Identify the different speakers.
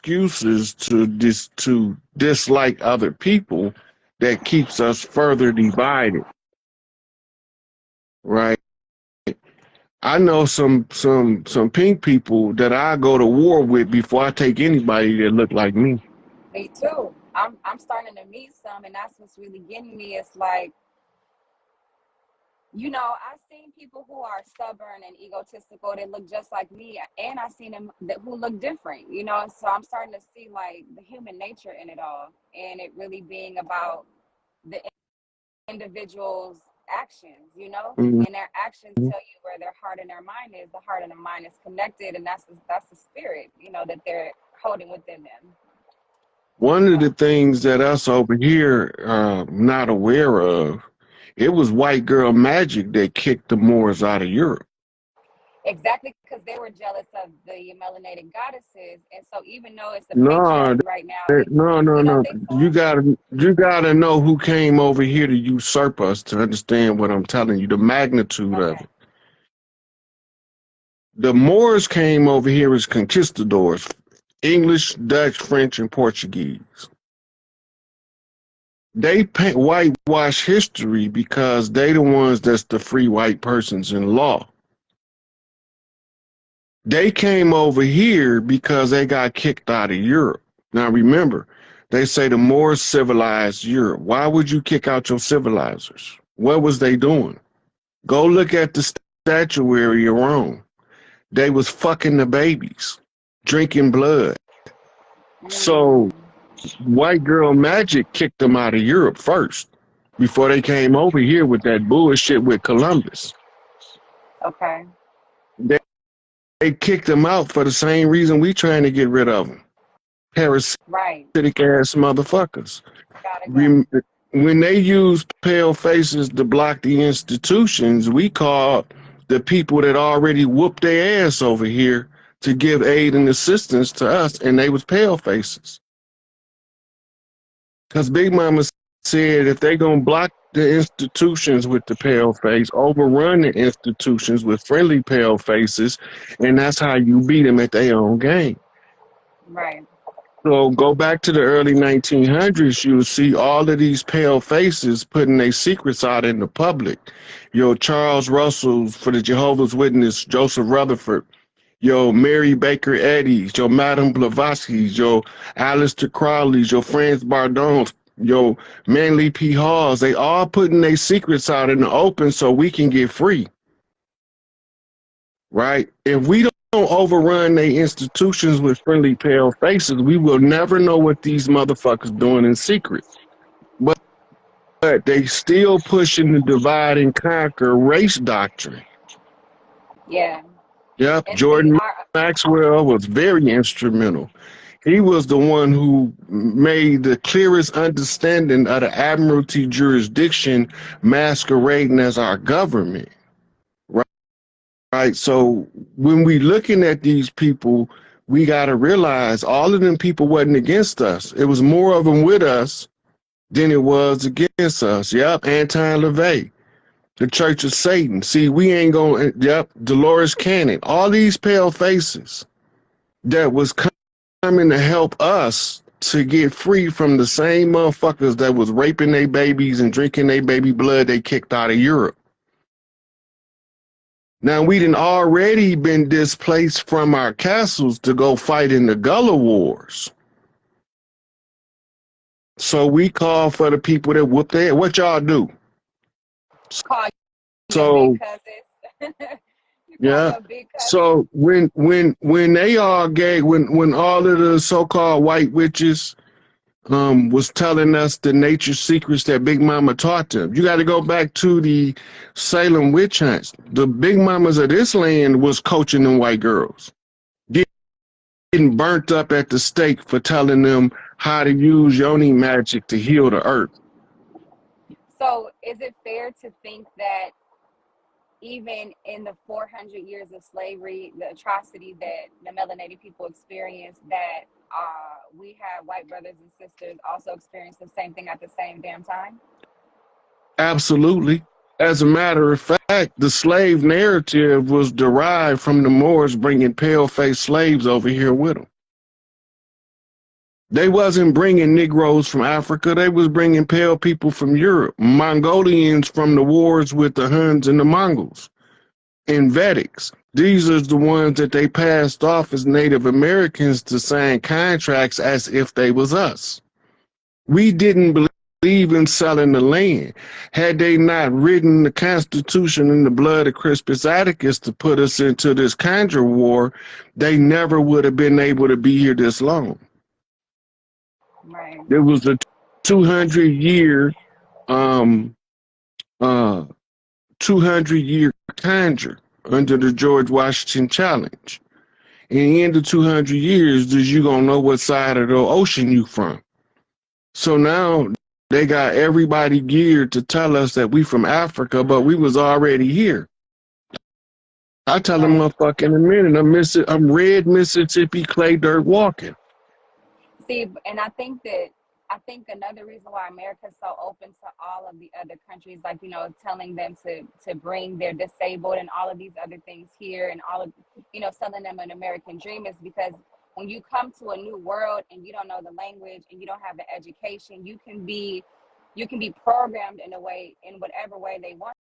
Speaker 1: excuses to dislike other people that keeps us further divided, right? I know some pink people that I go to war with before I take anybody that look like me.
Speaker 2: Me too. I'm starting to meet some, and that's what's really getting me. It's like, I've seen people who are stubborn and egotistical that look just like me, and I've seen them who look different. So I'm starting to see like the human nature in it all, and it really being about the individual's actions,
Speaker 1: Mhm.
Speaker 2: and their actions tell you where their heart and their mind is. The heart and the mind is connected, and that's the spirit, that they're holding within them.
Speaker 1: One of
Speaker 2: So
Speaker 1: the things that us over here not aware of, it was white girl magic that kicked the Moors out of Europe.
Speaker 2: exactly, because they were jealous of the melanated goddesses, and so even though it's a
Speaker 1: No,
Speaker 2: patriarchy right now,
Speaker 1: no, no, no.
Speaker 2: they
Speaker 1: You
Speaker 2: saw.
Speaker 1: gotta know who came over here to usurp us to understand what I'm telling you, the magnitude of
Speaker 2: Okay.
Speaker 1: it. The Moors came over here as conquistadors, English, Dutch, French, and Portuguese. They whitewash history because they the ones that's the free white persons in law. They came over here because they got kicked out of Europe. Now remember, they say the Moors civilized Europe. Why would you kick out your civilizers? What was they doing? Go look at the statuary of Rome. They was fucking the babies, drinking blood. So
Speaker 2: Mm,
Speaker 1: white girl magic kicked them out of Europe first before they came over here with that bullshit with Columbus.
Speaker 2: okay.
Speaker 1: They, they kicked them out for the same reason we trying to get rid of them. Parasitic
Speaker 2: Right.
Speaker 1: ass motherfuckers.
Speaker 2: Gotta go.
Speaker 1: Rem- when they use pale faces to block the institutions, we call the people that already whooped their ass over here to give aid and assistance to us, and they was pale faces. Because Big Mama said if they gonna block the institutions with the pale face, overrun the institutions with friendly pale faces, and that's how you beat them at their own game.
Speaker 2: Right.
Speaker 1: So go back to the early 1900s, you'll see all of these pale faces putting their secrets out in the public. Your Charles Russells for the Jehovah's Witness, Joseph Rutherford, your Mary Baker Eddy's, your Madame Blavatsky's, your Aleister Crowley's, your Franz Bardon's, your Manly P. Halls, they all putting their secrets out in the open so we can get free, right? If we don't overrun their institutions with friendly pale faces, we will never know what these motherfuckers doing in secret. But they still pushing the divide and conquer race doctrine.
Speaker 2: Yeah.
Speaker 1: Yep,
Speaker 2: And see,
Speaker 1: Jordan
Speaker 2: our
Speaker 1: Maxwell was very instrumental. He was the one who made the clearest understanding of the Admiralty jurisdiction masquerading as our government, right? Right. So when we looking at these people, we got to realize all of them people wasn't against us. It was more of them with us than it was against us. Yep, Anton LaVey, the Church of Satan. See, we ain't going. Yep, Dolores Cannon. All these pale faces that was coming to help us to get free from the same motherfuckers that was raping their babies and drinking their baby blood they kicked out of Europe. Now we done already been displaced from our castles to go fight in the Gullah Wars. So we call for the people that whoop their. What y'all do?
Speaker 2: call your big
Speaker 1: So
Speaker 2: cousins. You call
Speaker 1: yeah.
Speaker 2: your big cousins.
Speaker 1: So when they all gave when all of the so-called white witches was telling us the nature secrets that Big Mama taught them. You got to go back to the Salem witch hunts. The Big Mamas of this land was coaching them white girls, getting burnt up at the stake for telling them how to use yoni magic to heal the earth.
Speaker 2: So is it fair to think that even in the 400 years of slavery, the atrocity that the melanated people experienced, that we have white brothers and sisters also experience the same thing at the same damn time?
Speaker 1: Absolutely. As a matter of fact, the slave narrative was derived from the Moors bringing pale-faced slaves over here with them. They wasn't bringing Negroes from Africa. They was bringing pale people from Europe, Mongolians from the wars with the Huns and the Mongols, and Vedics. These are the ones that they passed off as Native Americans to sign contracts as if they was us. We didn't believe in selling the land. Had they not written the Constitution in the blood of Crispus Attucks to put us into this conjure war, they never would have been able to be here this long.
Speaker 2: Right.
Speaker 1: There was a 200-year 200-year conjure under the George Washington Challenge. In the end of 200 years, you gonna know what side of the ocean you from. So now they got everybody geared to tell us that we from Africa, but we was already here. I tell them motherfucker in a minute, I'm red Mississippi clay dirt walking.
Speaker 2: See, and I think another reason why America is so open to all of the other countries, like, you know, telling them to bring their disabled and all of these other things here, and all of, you know, selling them an American dream, is because when you come to a new world and you don't know the language and you don't have the education, you can be programmed in whatever way they want